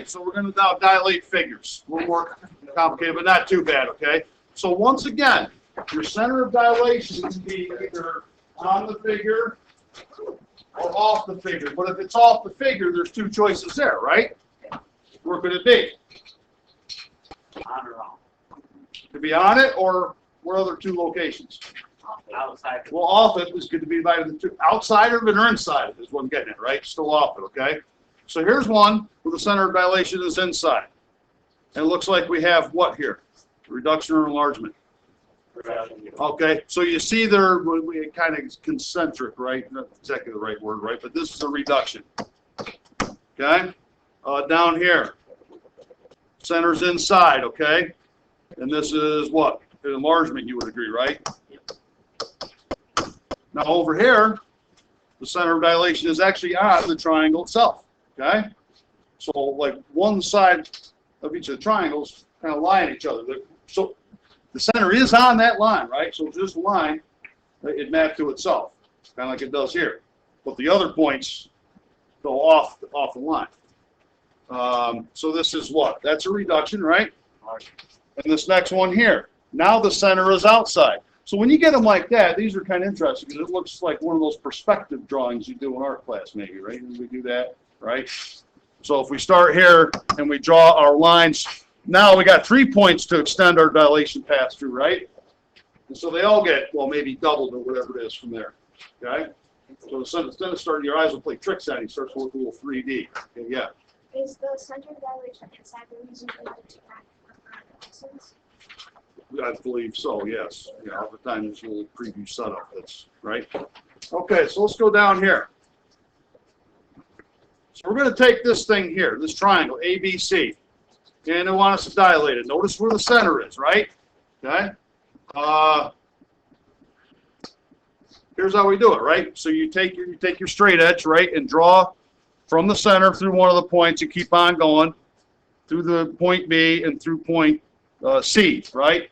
so we're going to now dilate figures. A little more complicated, but not too bad, okay? So once again, your center of dilation can be either on the figure or off the figure. But if it's off the figure, there's two choices there, right? Where could it be? On or off? It could be on it, or what other two locations? Outside. Well, off it is going to be divided into two. Outside of it or inside of it is what I'm getting at, right? Still off it, okay? So here's one where the center of dilation is inside. And it looks like we have what here? Reduction or enlargement. Okay, so you see there, we kind of concentric, right? Not exactly the right word, right? But this is a reduction. Okay? Down here, center's inside, okay? And this is what? An enlargement, you would agree, right? Now over here, the center of dilation is actually on the triangle itself, okay? So like one side of each of the triangles kind of lie on each other. So the center is on that line, right? So this line, it mapped to itself, kind of like it does here. But the other points go off the line. So this is what? That's a reduction, right? And this next one here. Now the center is outside. So when you get them like that, these are kind of interesting because it looks like one of those perspective drawings you do in art class maybe, right? We do that, right? So if we start here and we draw our lines, now we got 3 points to extend our dilation path through, right? And so they all get, well, maybe doubled or whatever it is from there, okay? So instead of starting, your eyes will play tricks on you. It starts to look a little 3D. Okay, yeah. Is the center of dilation inside the reason for the two axes? I believe so, yes. Yeah, all the time there's a little preview setup, that's right. Okay, so let's go down here. So we're going to take this thing here, this triangle, ABC, and I want us to dilate it. Notice where the center is, right? Okay. Here's how we do it, right? So you take your straight edge, right, and draw from the center through one of the points and keep on going through the point B and through point C, right?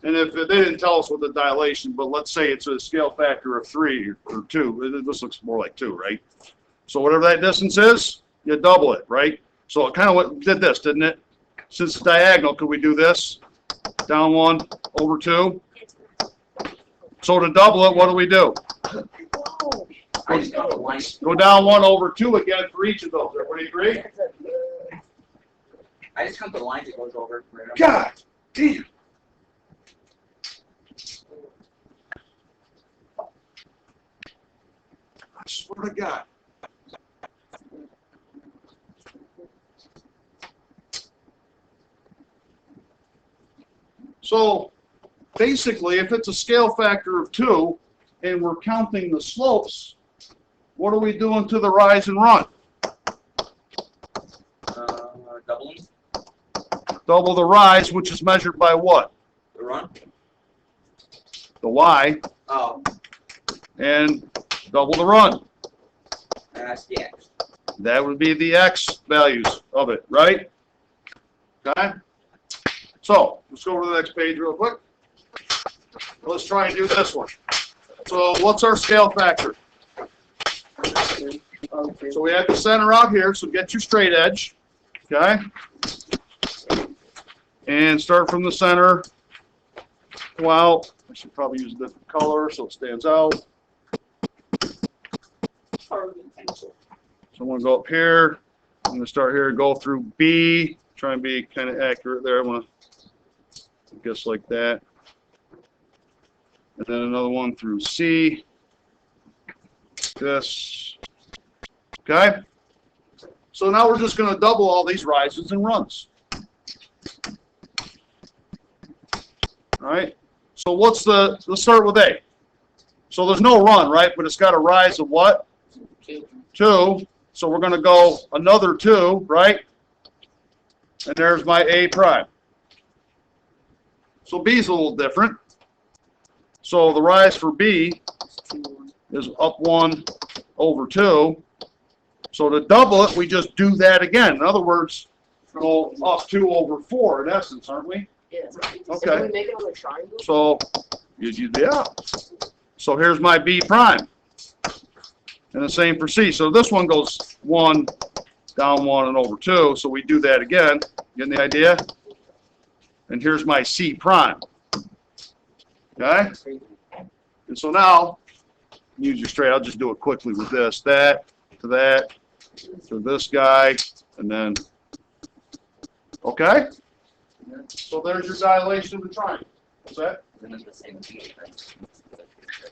And if they didn't tell us what the dilation, but let's say it's a scale factor of 3 or 2. This looks more like 2, right? So whatever that distance is, you double it, right? So it kind of did this, didn't it? Since it's diagonal, could we do this? Down 1, over 2. So to double it, what do we do? I just got the line. Go down 1 over 2 again for each of those. Everybody agree? I just count the lines it goes over. God damn. I swear to God. So basically, if it's a scale factor of 2 and we're counting the slopes, what are we doing to the rise and run? Doubling Double the rise, which is measured by what? the run. The y, Oh, and double the run. and that's the X. That would be the x values of it, right? Okay? So, let's go over to the next page real quick. Let's try and do this one. So, what's our scale factor? So, we have the center out here, so get your straight edge, okay? And start from the center. Well, I should probably use a different color so it stands out. So I'm going to go up here. I'm going to start here, go through B. Try and be kind of accurate there. I'm going to guess like that. And then another one through C. This. Okay? So now we're just going to double all these rises and runs. All right? So let's start with A. So there's no run, right? But it's got a rise of what? 2. So we're going to go another 2, right? And there's my A prime. So B is a little different. So the rise for B is up 1 over 2. So to double it, we just do that again. In other words, go up 2 over 4 in essence, aren't we? Yeah. Okay. Can we make it on a triangle? So, yeah. So here's my B prime. And the same for C. So this one goes 1 down 1 and over 2. So we do that again. Getting the idea? And here's my C prime. Okay? And so now, use your straight. I'll just do it quickly with this. That to that to this guy, and then, okay? So there's your dilation of the triangle. What's that? Then it's the same thing, right?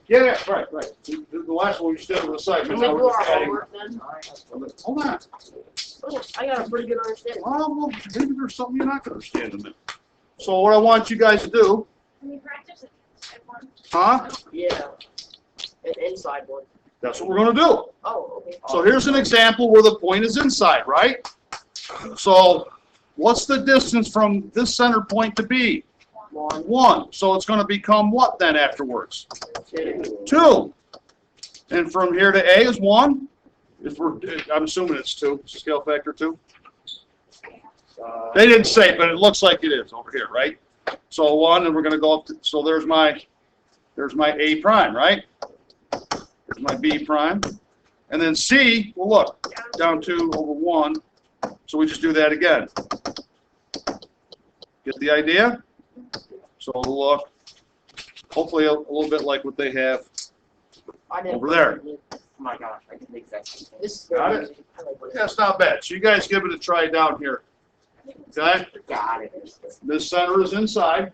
Yeah, right. The last one we just did on the side. Can we do our homework then? Hold on. Oh, I got a pretty good understanding. Well, maybe there's something you're not going to understand in it. So what I want you guys to do, Can we practice it? At one? huh? Yeah. An inside one. That's what we're going to do. Oh, okay. So here's an example where the point is inside, right? So what's the distance from this center point to B? 1, 1. So it's going to become what then afterwards? 2. 2. And from here to A is 1. I'm assuming it's 2. It's a scale factor 2. They didn't say, but it looks like it is over here, right? So 1, and we're going to go up to, so there's my A prime, right? There's my B prime. And then C, well look, down 2 over 1. So we just do that again. Get the idea? So look, hopefully a little bit like what they have. I didn't Over there. Oh my gosh, I did the exact same thing. This is Got very it? easy. I like what it Yeah, it's not bad. So you guys give it a try down here. Okay? Got it. This center is inside.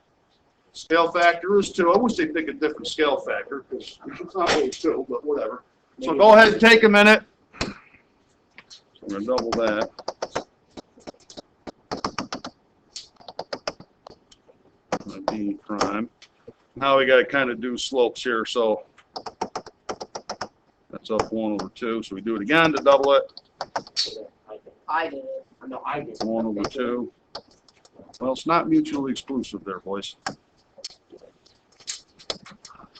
Scale factor is 2. I wish they'd pick a different scale factor because it's not really 2, but whatever. So go ahead and take a minute. So I'm going to double that. My B prime. Now we got to kind of do slopes here. So that's up 1 over 2. So we do it again to double it. I did it. No, I did. 1 over 2. Well, it's not mutually exclusive there, boys.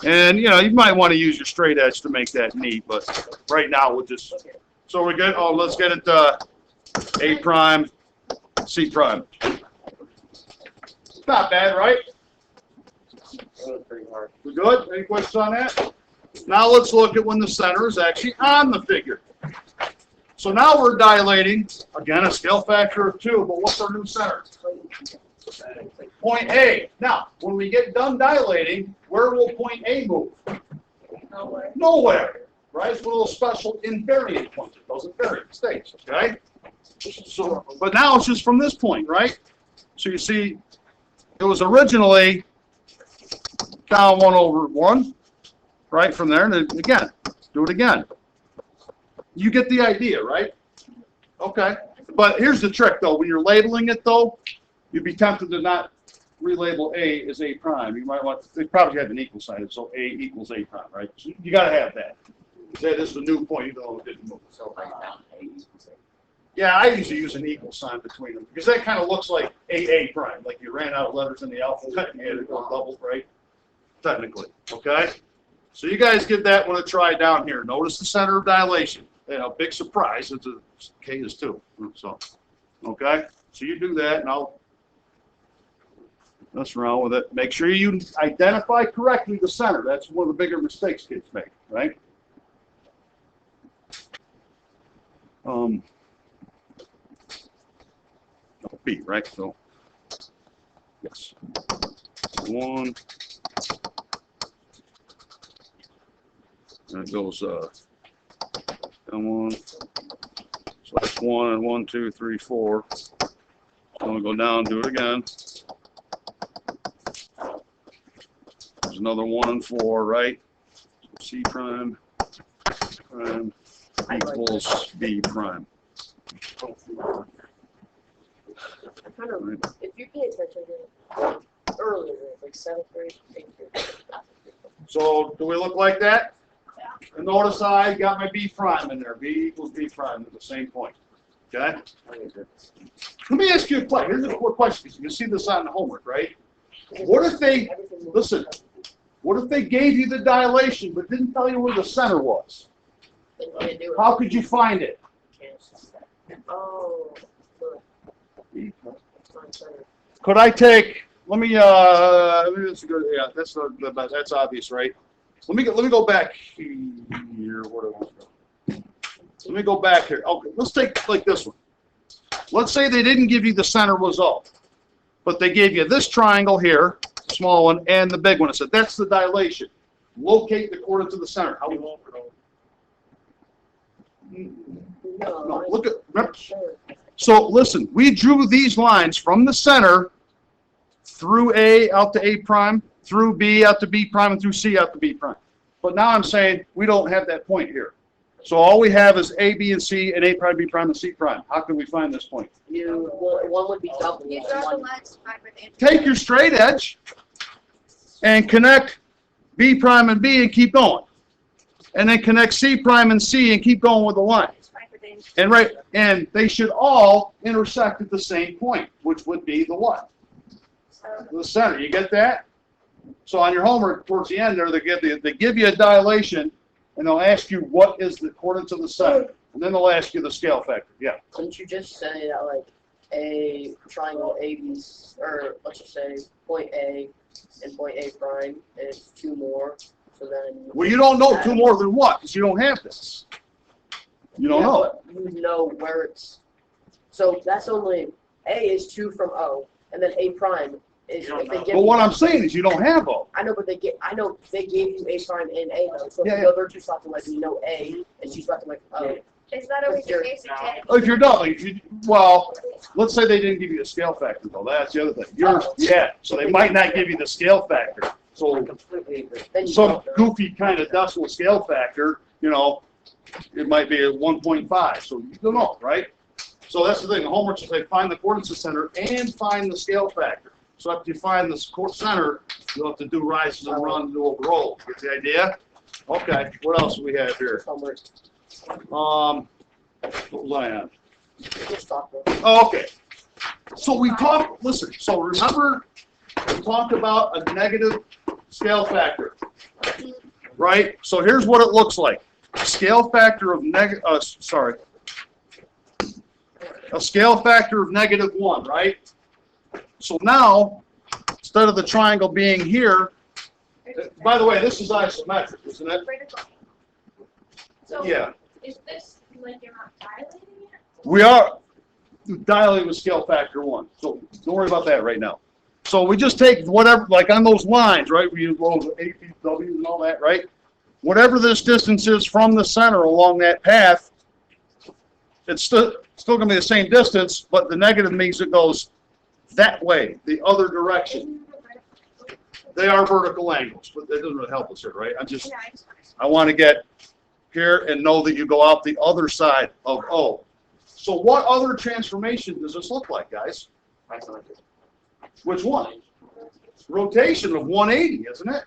And, you know, you might want to use your straight edge to make that neat, but right now we'll just, so we're good. Oh, let's get it A prime, C prime. It's not bad, right? That was pretty hard. We good? Any questions on that? Now let's look at when the center is actually on the figure. So now we're dilating, again, a scale factor of 2, but what's our new center? Point A. Now, when we get done dilating, where will point A move? Nowhere. Nowhere, right? It's one of those special invariant points. It doesn't vary, it stays, okay? So, but now it's just from this point, right? So you see, it was originally down 1 over 1, right, from there, and then again, do it again. You get the idea, right? Okay. But here's the trick, though. When you're labeling it, though, you'd be tempted to not relabel A as A prime. You might want, they probably have an equal sign, so A equals A prime, right? So you got to have that. That is the new point, even though it didn't move. So right now, A equals A. Yeah, I usually use an equal sign between them because that kind of looks like AA prime, like you ran out of letters in the alphabet and you had to go double, right? Technically, okay? So you guys give that one a try down here. Notice the center of dilation. You know, big surprise. It's a K is 2. So, okay? So you do that, and I'll mess around with it. Make sure you identify correctly the center. That's one of the bigger mistakes kids make, right? B, right? So, yes. 1. And it goes down 1. So that's 1 and 1, 2, 3, 4. So I'm going to go down, do it again. There's another 1 and 4, right? C prime equals B prime. I kind of, if you pay attention to it earlier, like 7th grade, 8th grade. So do we look like that? And notice I got my B prime in there. B equals B prime at the same point. Okay? Let me ask you a question. Here's a quick question. You can see this on the homework, right? What if they, listen, what if they gave you the dilation but didn't tell you where the center was? Then you can't do it. How could you find it? Oh, look. It's not center. Could I take, maybe that's a good, yeah, that's obvious, right? Let me go back here. What I want to go. Let me go back here. Okay, let's take like this one. let's say they didn't give you the center was O, but they gave you this triangle here, small one, and the big one. It said that's the dilation. Locate the coordinates of the center. How we no, look at, remember, Sure. so listen, we drew these lines from the center through A out to A prime, through B out to B prime, and through C out to B prime. But now I'm saying we don't have that point here. So all we have is A, B, and C, and A prime, B prime, and C prime. How can we find this point? One would be double. You draw the lines to find where the Take your straight edge and connect B prime and B and keep going. And then connect C prime and C and keep going with the line. And they should all intersect at the same point, which would be the what? The center. You get that? So on your homework towards the end there, they give you a dilation, and they'll ask you what is the coordinates of the center, and then they'll ask you the scale factor. Yeah. Couldn't you just say that like a triangle AB, or let's just say point A and point A prime is two more, so then. Well, you don't know two more than what, because you don't have this. You don't know it. But you know where it's. So that's only A is 2 from O, and then A prime is if they give. But what you, I'm saying is you don't have O. I know, but I know they gave you A prime and A though. So Yeah, if the other two slots like you know A, and she's left like O. Is that always the case? If you're done, well, let's say they didn't give you a scale factor, though. That's the other thing. Yeah, so they might not give you the scale factor. I So completely agree. Then you some don't know. goofy kind of decimal scale factor, it might be a 1.5. So you don't know, right? So that's the thing. The homework should say find the coordinates of the center and find the scale factor. So after you find the center, you'll have to do rises and runs and do overall. Get the idea? Okay. What else do we have here? Homework. What was I on? Just talk about it. Oh, okay. So we talked, listen, so remember we talked about a negative scale factor, right? So here's what it looks like. A scale factor of a scale factor of -1, right? So now, instead of the triangle being here, by the way, this is isometric, isn't it? So Yeah. is this like you're not dilating it? We are dilating with scale factor 1. So don't worry about that right now. So we just take whatever, like on those lines, right? We use those APW and all that, right? Whatever this distance is from the center along that path, it's still going to be the same distance, but the negative means it goes that way, the other direction. They are vertical angles, but that doesn't really help us here, right? I want to get here and know that you go out the other side of O. So what other transformation does this look like, guys? Isometric. Which one? Rotation of 180, isn't it?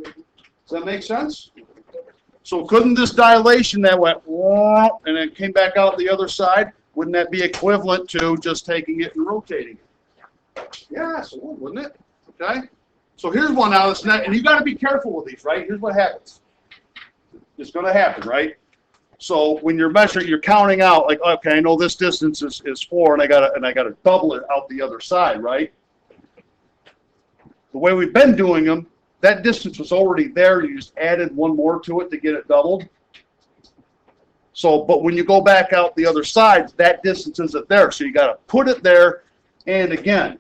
Does that make sense? So couldn't this dilation that went and then came back out the other side, wouldn't that be equivalent to just taking it and rotating it? Yes, it would, wouldn't it? Okay? So here's one now that's not, and you got to be careful with these, right? Here's what happens. It's going to happen, right? So when you're measuring, you're counting out, like, okay, I know this distance is 4, and I gotta double it out the other side, right? The way we've been doing them, that distance was already there. You just added one more to it to get it doubled. So, but when you go back out the other side, that distance isn't there. So you got to put it there and again,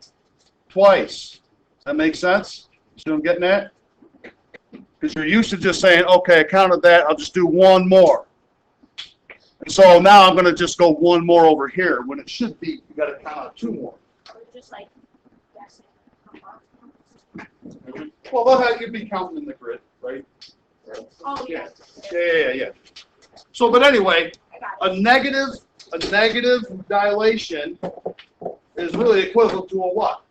twice. That makes sense? You see what I'm getting at? Because you're used to just saying, okay, I counted that. I'll just do one more. And so now I'm going to just go one more over here when it should be, you got to count out 2 more. Or just like guessing. Well, that's how you'd be counting in the grid, right? Oh, yeah. Yeah. So, but anyway, I got it. a negative dilation is really equivalent to a what?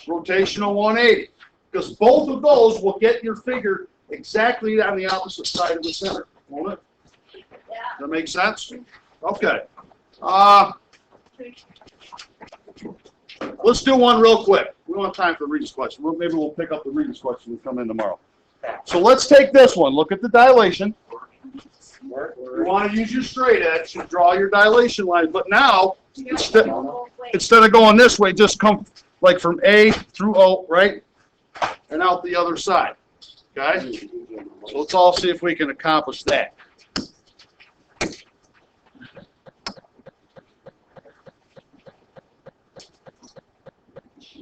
Rotational 180. Because both of those will get your figure exactly on the opposite side of the center, won't it? Yeah. Does that make sense? Okay. Let's do one real quick. We don't have time for the Regis question. Maybe we'll pick up the Regis question and come in tomorrow. So let's take this one. Look at the dilation. You want to use your straight edge to draw your dilation lines. But now, instead of going this way, just come like from A through O, right? And out the other side. Okay? So let's all see if we can accomplish that.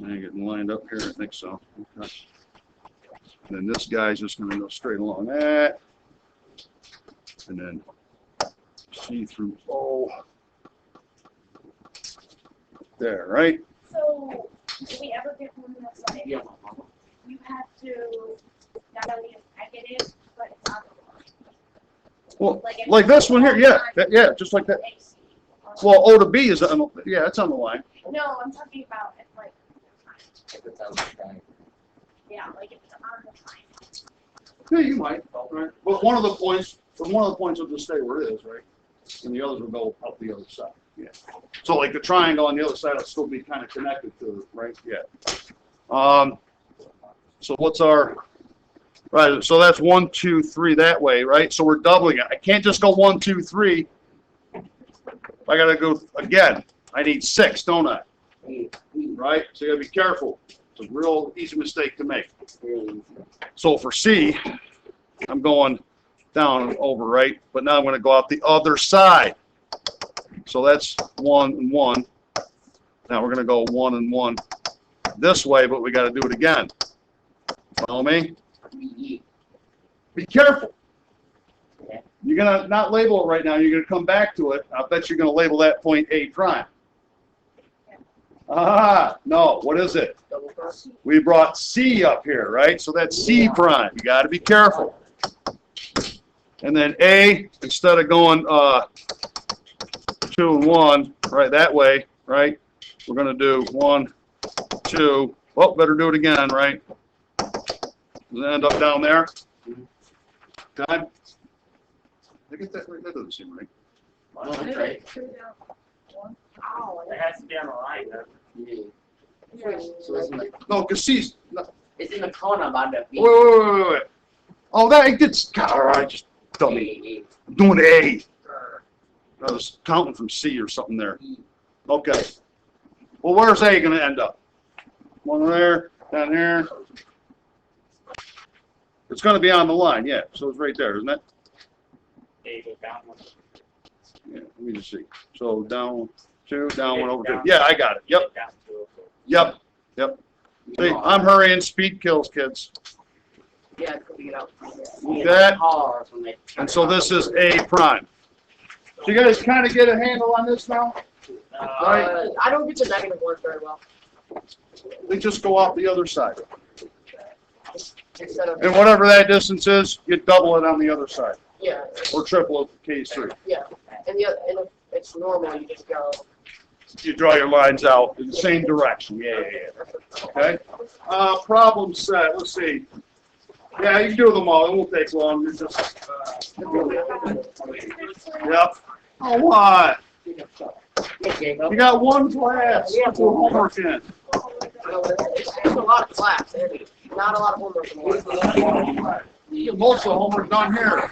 Am I getting lined up here? I think so. Okay. And then this guy's just gonna go straight along that. And then C through O. There, right? So, do we ever get one that's like, Yeah. you have to not only is negative, but it's on the Well, Like, if like this it's one here, on yeah, line, yeah, just like that. AC. Well, O to B is on, yeah, it's on the line. No, I'm talking about if like, If it's on the triangle. yeah, like if it's on the line. Yeah, you might, right? But one of the points will just stay where it is, right? And the others will go up the other side, yeah. So like the triangle on the other side will still be kind of connected to, right, yeah. So what's our, right, so that's 1, 2, 3 that way, right? So we're doubling it. I can't just go 1, 2, 3. I gotta go again. I need 6, don't I? Right? So you gotta be careful. It's a real easy mistake to make. So for C, I'm going down and over, right? But now I'm going to go out the other side. So that's 1 and 1. Now we're going to go 1 and 1 this way, but we got to do it again. Follow me? Be careful. You're going to not label it right now. You're going to come back to it. I bet you're going to label that point A prime. Ah, no. What is it? Double cross. We brought C up here, right? So that's C prime. You got to be careful. And then A, instead of going 2 and 1, right, that way, right? We're going to do 1, 2. Oh, better do it again, right? Does it end up down there? God? I get that right. That doesn't seem right. Well, that's right. Oh, It has to be on the line, though. yeah. So it's in the, No, because C's. No, it's in the corner by the wait, wait, wait, wait. Oh, that it gets. God, all right, just dummy. I'm doing A. I was counting from C or something there. Okay. Well, where's A going to end up? One there, down here. It's going to be on the line, yeah. So it's right there, isn't it? Yeah, let me just see. So down 2, down 1, over 2. Yeah, I got it. Yep, yep, yep. See, I'm hurrying. Speed kills, kids. Yeah, I couldn't get out. That, Cars when they. and so this is A prime. So you guys kind of get a handle on this now? I don't get the negative ones very well. They just go off the other side. Instead of, And whatever that distance is, you double it on the other side. yeah, Or triple it for case 3. yeah. And if it's normal, you just go. You draw your lines out in the same direction. Yeah, yeah, yeah. Okay? Problem set. Let's see. Yeah, you can do them all. It won't take long. It's just, yep. Oh, what? You got one class. Yeah. Put homework in. It's a lot of class, Andy. Not a lot of homework. Most of the homework done here.